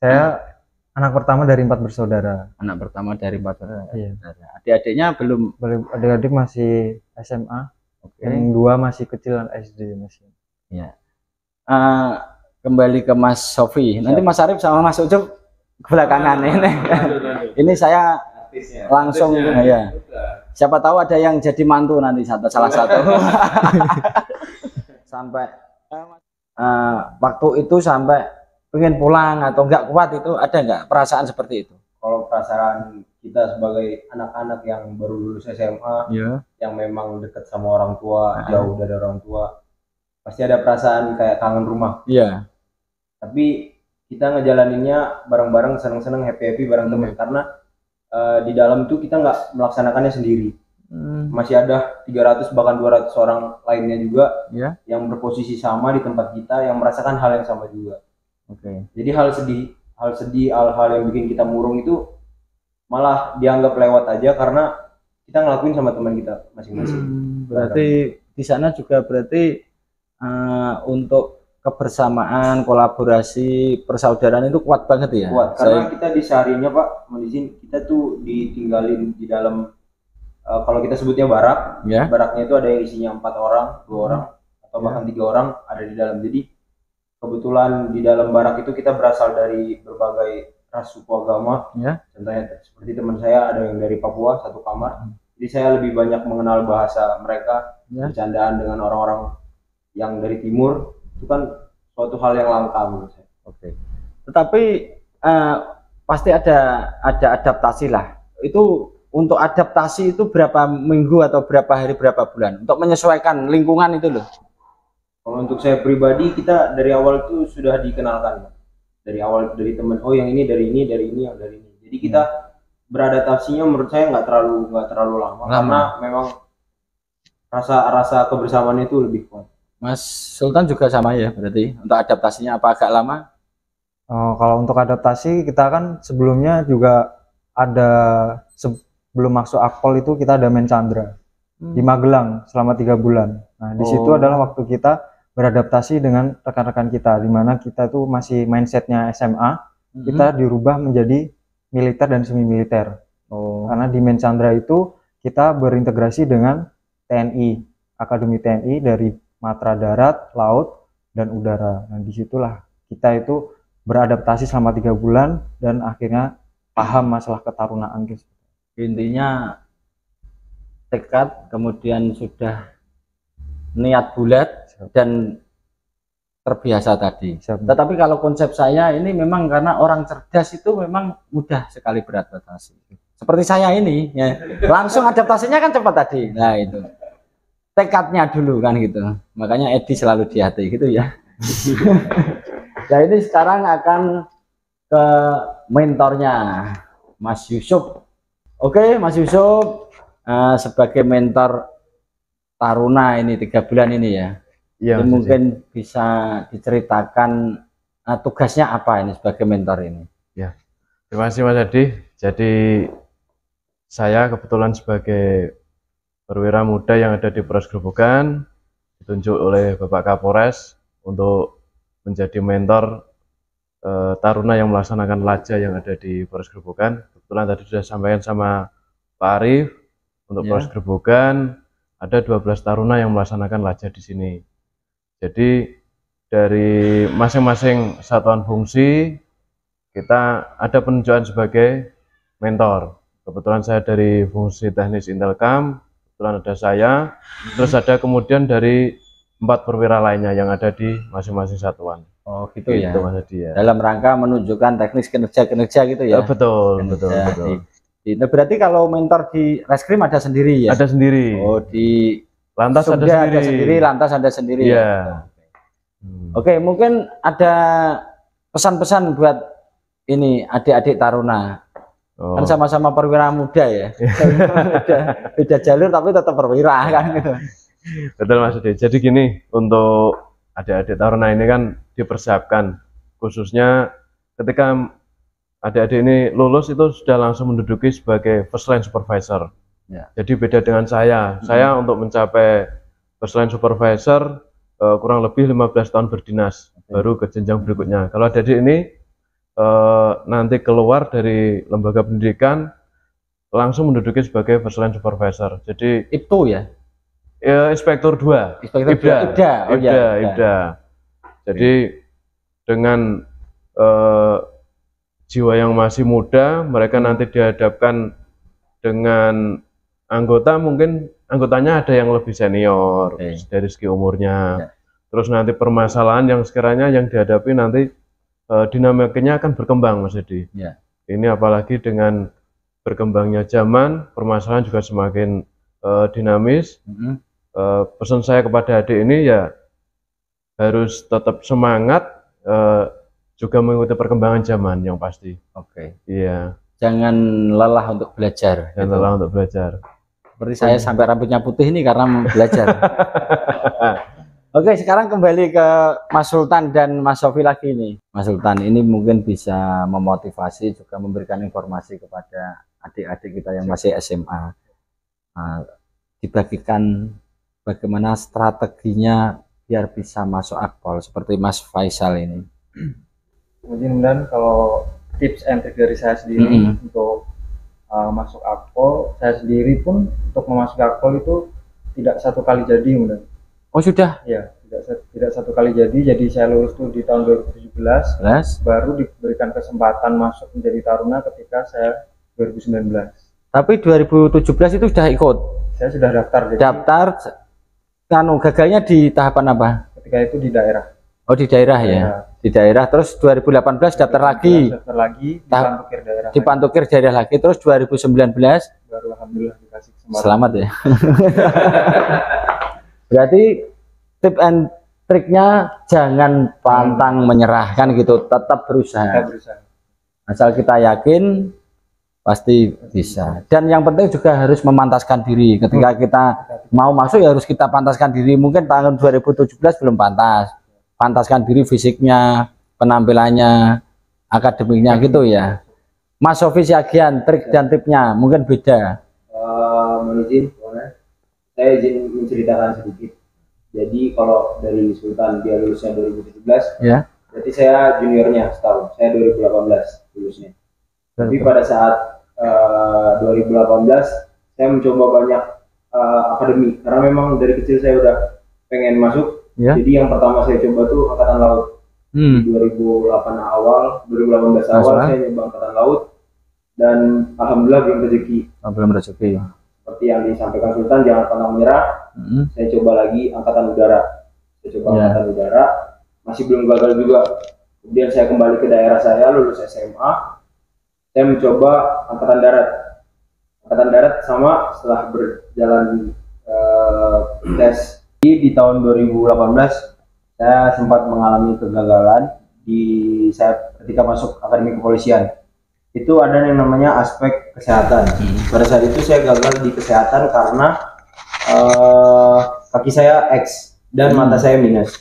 Saya anak pertama dari 4 bersaudara. Anak pertama dari 4 bersaudara. Iya. Adik-adiknya belum. Adik-adik masih SMA. Oke. Yang 2 masih kecil SD masih. Ya. Kembali ke Mas Sofi. Nanti Mas Arif sama Mas Ucup belakangan ini. Ini saya langsung ya. Siapa tahu ada yang jadi mantu nanti salah satu. Sampai waktu itu sampai pengen pulang atau enggak kuat, itu ada enggak perasaan seperti itu? Kalau perasaan kita sebagai anak-anak yang baru lulus SMA, yang memang dekat sama orang tua, jauh dari orang tua, pasti ada perasaan kayak kangen rumah. Iya. Tapi kita ngejalaninnya bareng-bareng, seneng-seneng, happy-happy bareng teman, karena di dalam itu kita nggak melaksanakannya sendiri. Masih ada 300 bahkan 200 orang lainnya juga yang berposisi sama di tempat kita, yang merasakan hal yang sama juga. Jadi hal-hal yang bikin kita murung itu malah dianggap lewat aja karena kita ngelakuin sama teman kita masing-masing. Berarti di sana juga berarti untuk kebersamaan, kolaborasi, persaudaraan itu kuat banget ya? Kuat, karena kita di seharinya Pak, izin, kita tuh ditinggalin di dalam, kalau kita sebutnya barak, baraknya itu ada yang isinya 4 orang, 2 orang, atau bahkan 3 orang ada di dalam. Jadi kebetulan di dalam barak itu kita berasal dari berbagai ras suku agama. Contohnya seperti teman saya ada yang dari Papua, satu kamar. Jadi saya lebih banyak mengenal bahasa mereka, bercandaan dengan orang-orang yang dari timur. Itu kan suatu hal yang langka menurut saya. Tetapi pasti ada adaptasi lah. Itu untuk adaptasi itu berapa minggu atau berapa hari, berapa bulan untuk menyesuaikan lingkungan itu loh? Kalau untuk saya pribadi, kita dari awal itu sudah dikenalkan. Dari awal, dari teman, oh yang ini dari ini, yang dari ini. Jadi kita beradaptasinya menurut saya nggak terlalu lama. Karena memang rasa kebersamaannya itu lebih kuat. Mas Sultan juga sama ya berarti untuk adaptasinya, apa agak lama? Kalau untuk adaptasi kita kan sebelumnya juga ada, sebelum masuk Akpol itu kita ada main Chandra di Magelang selama 3 bulan. Nah di situ adalah waktu kita beradaptasi dengan rekan-rekan kita, di mana kita tuh masih mindsetnya SMA, kita dirubah menjadi militer dan semi militer. Karena di main Chandra itu kita berintegrasi dengan TNI, Akademi TNI dari Matra Darat, Laut, dan Udara. Nah disitulah kita itu beradaptasi selama 3 bulan dan akhirnya paham masalah ketarunaan. Intinya tekad, kemudian sudah niat bulat dan terbiasa tadi. Tetapi kalau konsep saya ini memang karena orang cerdas itu memang mudah sekali beradaptasi. Seperti saya ini, ya, langsung adaptasinya kan cepat tadi. Nah itu tekadnya dulu kan gitu. Makanya Edi selalu di hati gitu ya. Nah ini sekarang akan ke mentornya Mas Yusuf. Oke Mas Yusuf, sebagai mentor Taruna ini 3 bulan ini ya. Jadi mungkin bisa diceritakan tugasnya apa ini sebagai mentor ini. Ya, terima kasih Mas Adi. Jadi saya kebetulan sebagai perwira muda yang ada di Polres Grobogan ditunjuk oleh Bapak Kapolres untuk menjadi mentor Taruna yang melaksanakan laja yang ada di Polres Grobogan. Kebetulan tadi sudah sampaikan sama Pak Arif, untuk Polres Grobogan ada 12 Taruna yang melaksanakan laja di sini. Jadi dari masing-masing satuan fungsi kita ada penunjukan sebagai mentor. Kebetulan saya dari fungsi teknis Intelkam, kebetulan ada saya, terus ada kemudian dari 4 perwira lainnya yang ada di masing-masing satuan. Oh gitu ya. Mas Adi, ya. Dalam rangka menunjukkan teknis kinerja gitu ya. Betul. Nah, berarti kalau mentor di Reskrim ada sendiri ya? Ada sendiri. Oh di Lantas ada sendiri, Lantas ada sendiri. Ya. Oke, mungkin ada pesan-pesan buat ini adik-adik Taruna. Kan sama-sama perwira muda ya. beda jalur tapi tetap perwira kan gitu. Betul Mas Adi. Jadi gini, untuk adik-adik Taruna ini kan dipersiapkan khususnya ketika adik-adik ini lulus itu sudah langsung menduduki sebagai first line supervisor. Jadi beda dengan saya. Saya untuk mencapai first line supervisor kurang lebih 15 tahun berdinas baru ke jenjang berikutnya. Kalau adik-adik ini nanti keluar dari lembaga pendidikan langsung menduduki sebagai first line supervisor. Jadi itu ya, inspektur 2, Inspektur Ibda, 2, Ibda. Oh, Ibda, ya, Ibda. Jadi dengan jiwa yang masih muda, mereka nanti dihadapkan dengan anggota, mungkin anggotanya ada yang lebih senior dari segi umurnya. Terus nanti permasalahan yang sekiranya yang dihadapi nanti dinamikanya akan berkembang, Mas Edi. Ini apalagi dengan berkembangnya zaman, permasalahan juga semakin dinamis. Pesan saya kepada adik ini ya harus tetap semangat, juga mengikuti perkembangan zaman yang pasti. Iya. Jangan lelah untuk belajar. Jangan lelah untuk belajar. Seperti saya sampai rambutnya putih ini karena belajar. Oke, sekarang kembali ke Mas Sultan dan Mas Sofi lagi nih. Mas Sultan ini mungkin bisa memotivasi juga memberikan informasi kepada adik-adik kita yang masih SMA. Dibagikan bagaimana strateginya biar bisa masuk Akpol seperti Mas Faisal ini. Kemudian kalau tips and trick dari saya sendiri untuk masuk Akpol, saya sendiri pun untuk memasuki Akpol itu tidak satu kali jadi, mudah. Oh sudah? Ya, tidak satu kali jadi saya lulus tuh di tahun 2017, baru diberikan kesempatan masuk menjadi taruna ketika saya 2019. Tapi 2017 itu sudah ikut? Saya sudah daftar. Jadi daftar, gagalnya di tahapan apa? Ketika itu di daerah. Oh di daerah ya? Di daerah, terus 2018 daftar lagi? Daftar lagi, dipantukir daerah. Dipantukir daerah lagi, terus 2019? Baru alhamdulillah dikasih kesempatan. Selamat ya. Berarti tip and triknya jangan pantang menyerah kan gitu, tetap berusaha. Asal kita yakin pasti bisa. Dan yang penting juga harus memantaskan diri. Ketika kita mau masuk ya harus kita pantaskan diri. Mungkin tahun 2017 belum pantas. Pantaskan diri fisiknya, penampilannya, akademiknya gitu ya. Mas Sofi Siagian, trik dan tipnya mungkin beda. Saya izin menceritakan sedikit. Jadi kalau dari Sultan dia lulusnya 2017, ya. Berarti saya juniornya setahun. Saya 2018 lulusnya. Tapi pada saat 2018 saya mencoba banyak akademi karena memang dari kecil saya udah pengen masuk. Jadi yang pertama saya coba tuh angkatan laut. Di 2018 awal saya nyoba angkatan laut dan alhamdulillah belum rezeki. Seperti yang disampaikan Sultan, jangan pernah menyerah. Saya coba lagi angkatan udara. Angkatan udara, masih belum gagal juga. Kemudian saya kembali ke daerah saya, lulus SMA. Saya mencoba angkatan darat. Angkatan darat sama setelah berjalan tes di tahun 2018, saya sempat mengalami kegagalan saya ketika masuk akademi kepolisian. Itu ada yang namanya aspek kesehatan. Pada saat itu saya gagal di kesehatan karena kaki saya X dan mata saya minus.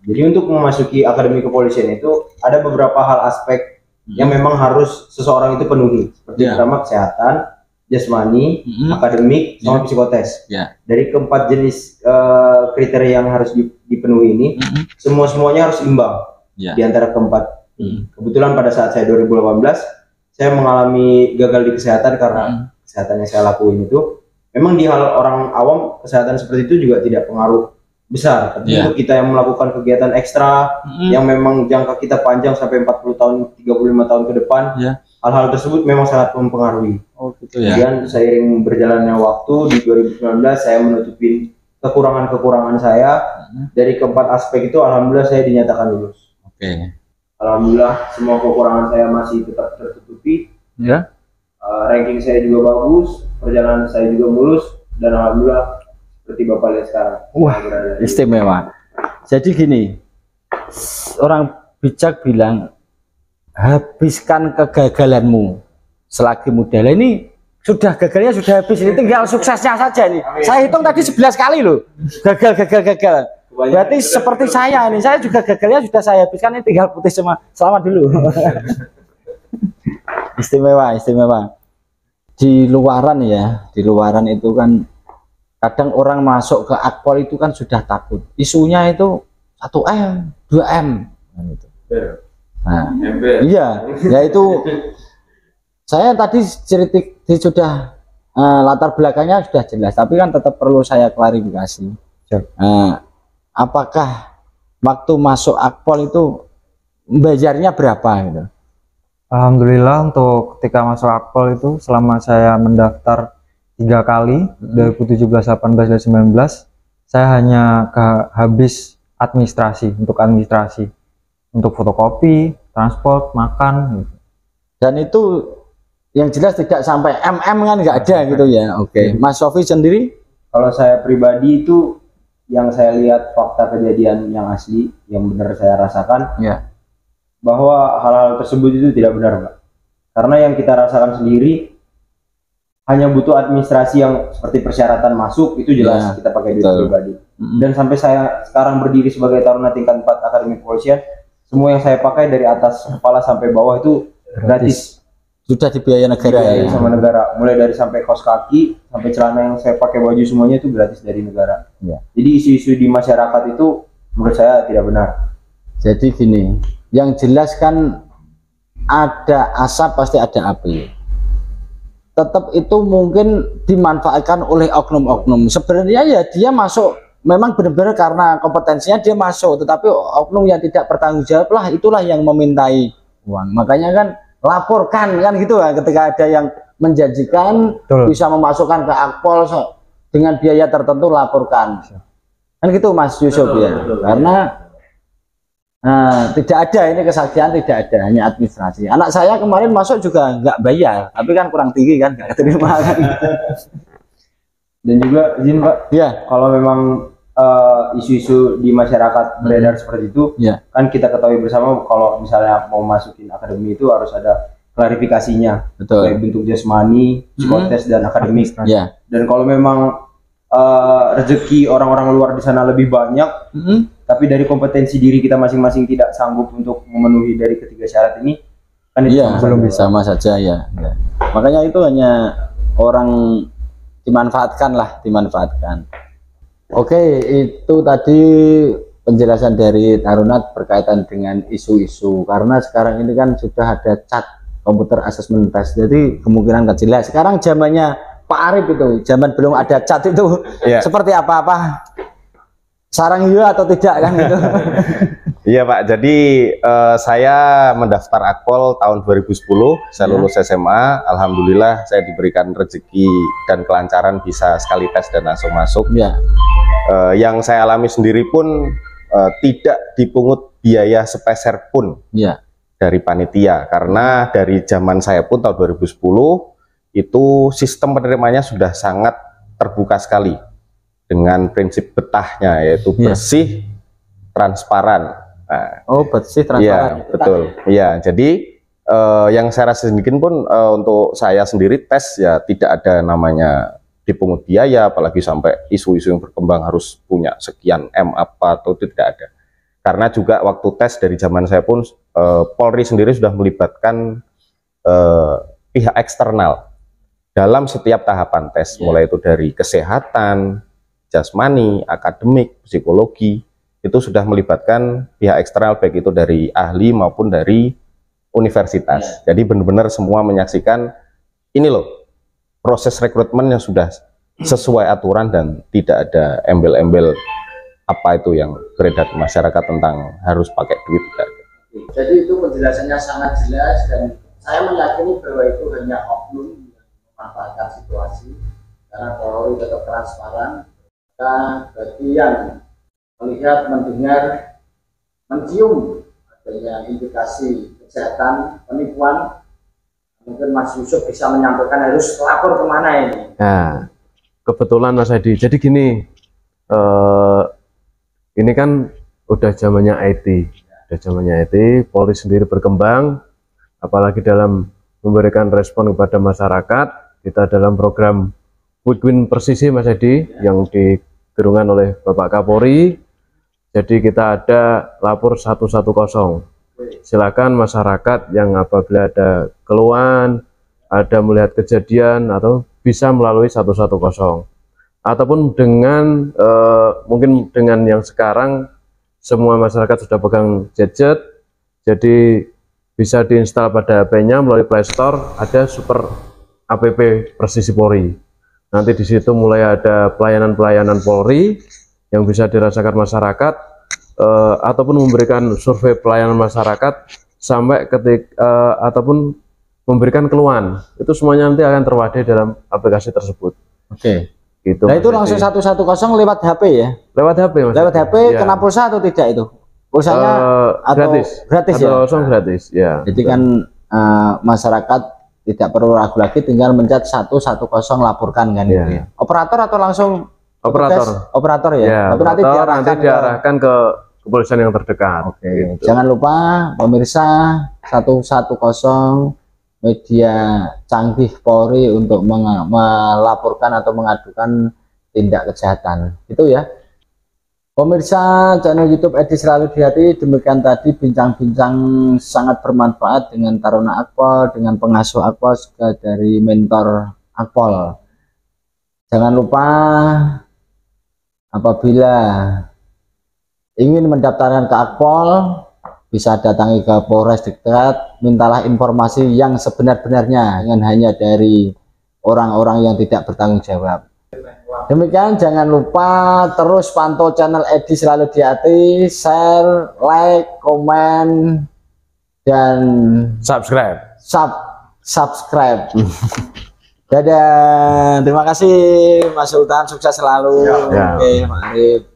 Jadi untuk memasuki akademi kepolisian itu ada beberapa hal aspek yang memang harus seseorang itu penuhi. Seperti pertama kesehatan, jasmani, akademik, sama psikotes. Dari keempat jenis kriteria yang harus dipenuhi ini, semuanya harus imbang di antara keempat. Kebetulan pada saat saya 2018 saya mengalami gagal di kesehatan karena kesehatan yang saya lakuin itu memang di hal orang awam kesehatan seperti itu juga tidak pengaruh besar. Tapi untuk kita yang melakukan kegiatan ekstra yang memang jangka kita panjang sampai 40 tahun, 35 tahun ke depan, hal-hal tersebut memang sangat mempengaruhi. Kemudian seiring berjalannya waktu di 2019 saya menutupin kekurangan-kekurangan saya. Dari keempat aspek itu alhamdulillah saya dinyatakan lulus. Alhamdulillah semua kekurangan saya masih tetap tertutupi. Ranking saya juga bagus, perjalanan saya juga mulus, dan alhamdulillah seperti Bapak lihat sekarang. Wah, istimewa. Jadi gini, orang bijak bilang habiskan kegagalanmu selagi muda. Lah ini sudah gagalnya sudah habis, ini tinggal suksesnya saja nih. Saya hitung tadi 11 kali loh. Gagal. Berarti seperti saya ini, saya juga gagalnya sudah saya habiskan, ini tinggal putih semua. Selamat dulu. Istimewa. Di luaran ya, di luaran itu kan kadang orang masuk ke Akpol itu kan sudah takut. Isunya itu 1M, 2M. Nah, iya, yaitu saya tadi cerita sudah latar belakangnya sudah jelas, tapi kan tetap perlu saya klarifikasi. Apakah waktu masuk Akpol itu bayarnya berapa gitu? Alhamdulillah untuk ketika masuk Akpol itu selama saya mendaftar 3 kali 2017, 18, dan 19 saya hanya habis administrasi untuk fotokopi, transport, makan gitu. Dan itu yang jelas tidak sampai MM kan nggak ada gitu ya. Oke. Mas Sofi sendiri? Kalau saya pribadi itu yang saya lihat fakta kejadian yang asli, yang benar saya rasakan, ya, bahwa hal-hal tersebut itu tidak benar, Pak. Karena yang kita rasakan sendiri hanya butuh administrasi yang seperti persyaratan masuk, itu jelas kita pakai duit pribadi. Dan sampai saya sekarang berdiri sebagai taruna tingkat 4 Akademi Kepolisian, semua yang saya pakai dari atas kepala sampai bawah itu gratis. Sudah dibiayai negara ya, sama negara, mulai dari sampai kaos kaki sampai celana yang saya pakai, baju semuanya itu gratis dari negara. Jadi isu-isu di masyarakat itu menurut saya tidak benar. Jadi gini, yang jelas kan ada asap pasti ada api. Tetap itu mungkin dimanfaatkan oleh oknum-oknum. Sebenarnya ya dia masuk memang benar-benar karena kompetensinya dia masuk, tetapi oknum yang tidak bertanggung jawab lah itulah yang memintai uang. Makanya kan laporkan kan gitu ya, ketika ada yang menjanjikan bisa memasukkan ke Akpol dengan biaya tertentu, laporkan kan gitu Mas Yusuf ya. Karena tidak ada ini kesaksian, tidak ada, hanya administrasi. Anak saya kemarin masuk juga nggak bayar, tapi kan kurang tinggi kan, nggak terima kan. Dan juga izin Pak, ya kalau memang isu-isu di masyarakat beredar seperti itu, kan kita ketahui bersama kalau misalnya mau masukin akademi itu harus ada klarifikasinya, kayak bentuk jasmani, psikotes, dan akademik. Dan kalau memang rezeki orang-orang luar di sana lebih banyak, tapi dari kompetensi diri kita masing-masing tidak sanggup untuk memenuhi dari ketiga syarat ini, kan itu belum bisa sama saja ya. Makanya itu hanya orang dimanfaatkan. Oke, itu tadi penjelasan dari Tarunat berkaitan dengan isu-isu, karena sekarang ini kan sudah ada cat komputer assessment test, jadi kemungkinan nggak jelas. Sekarang zamannya Pak Arif itu, zaman belum ada cat itu seperti apa sarang iya atau tidak kan gitu. Iya Pak, jadi saya mendaftar Akpol tahun 2010, saya lulus SMA, alhamdulillah saya diberikan rezeki dan kelancaran bisa sekali tes dan langsung masuk. Yang saya alami sendiri pun tidak dipungut biaya sepeser pun dari panitia, karena dari zaman saya pun tahun 2010 itu sistem penerimanya sudah sangat terbuka sekali dengan prinsip betahnya, yaitu bersih, transparan. Nah, bersih, transparan. Iya, betul. Iya, jadi yang saya rasa sedikit pun untuk saya sendiri tes ya tidak ada namanya dipungut biaya, apalagi sampai isu-isu yang berkembang harus punya sekian M apa atau itu tidak ada. Karena juga waktu tes dari zaman saya pun Polri sendiri sudah melibatkan pihak eksternal dalam setiap tahapan tes, mulai itu dari kesehatan, jasmani, akademik, psikologi, itu sudah melibatkan pihak eksternal, baik itu dari ahli maupun dari universitas. Jadi benar-benar semua menyaksikan ini loh proses rekrutmen yang sudah sesuai aturan dan tidak ada embel-embel apa itu yang beredar di masyarakat tentang harus pakai duit. Jadi itu penjelasannya sangat jelas dan saya meyakini bahwa itu hanya oknum yang memanfaatkan situasi, karena Polri tetap transparan. Bagi yang melihat, mendengar, mencium adanya indikasi kejahatan, penipuan, mungkin Mas Yusuf bisa menyampaikan harus lapor kemana ini. Nah, kebetulan Mas Adi, jadi gini, ini kan udah zamannya IT, Polri sendiri berkembang, apalagi dalam memberikan respon kepada masyarakat. Kita dalam program Quick Win Persisi Mas Adi yang digerungan oleh Bapak Kapolri. Jadi kita ada lapor 110. Silakan masyarakat yang apabila ada keluhan, ada melihat kejadian, atau bisa melalui 110. Ataupun dengan mungkin dengan yang sekarang semua masyarakat sudah pegang gadget, Jadi bisa diinstal pada HP-nya melalui Play Store, ada super app Presisi Polri. Nanti di situ mulai ada pelayanan-pelayanan Polri yang bisa dirasakan masyarakat, ataupun memberikan survei pelayanan masyarakat sampai ataupun memberikan keluhan. Itu semuanya nanti akan terwadai dalam aplikasi tersebut. Oke. Gitu. Nah itu langsung 110 lewat HP ya? Lewat HP Mas. Lewat HP ya. Kena pulsa atau tidak itu? Pulsanya gratis. Gratis atau ya? langsung gratis ya. Jadi kan masyarakat tidak perlu ragu lagi, tinggal mencet 110 laporkan kan gitu ya. Operator atau langsung operator? Operator ya. Ya, tapi nanti diarahkan ke kepolisian yang terdekat. Oke. Gitu. Jangan lupa pemirsa, 110 media canggih Polri untuk melaporkan atau mengadukan tindak kejahatan. Itu ya. Pemirsa channel YouTube Edi Selalu di Hati, demikian tadi bincang-bincang sangat bermanfaat dengan Taruna Akpol, dengan pengasuh Akpol, juga dari mentor Akpol. Jangan lupa apabila ingin mendaftarkan ke Akpol, bisa datangi ke Polres dekat, mintalah informasi yang sebenar-benarnya, jangan hanya dari orang-orang yang tidak bertanggung jawab. Demikian, jangan lupa terus pantau channel Edi Selalu di Hati, share, like, komen, dan Subscribe. subscribe. Dadah, terima kasih Mas Sultan, sukses selalu. Ya. Oke, Pak Arif.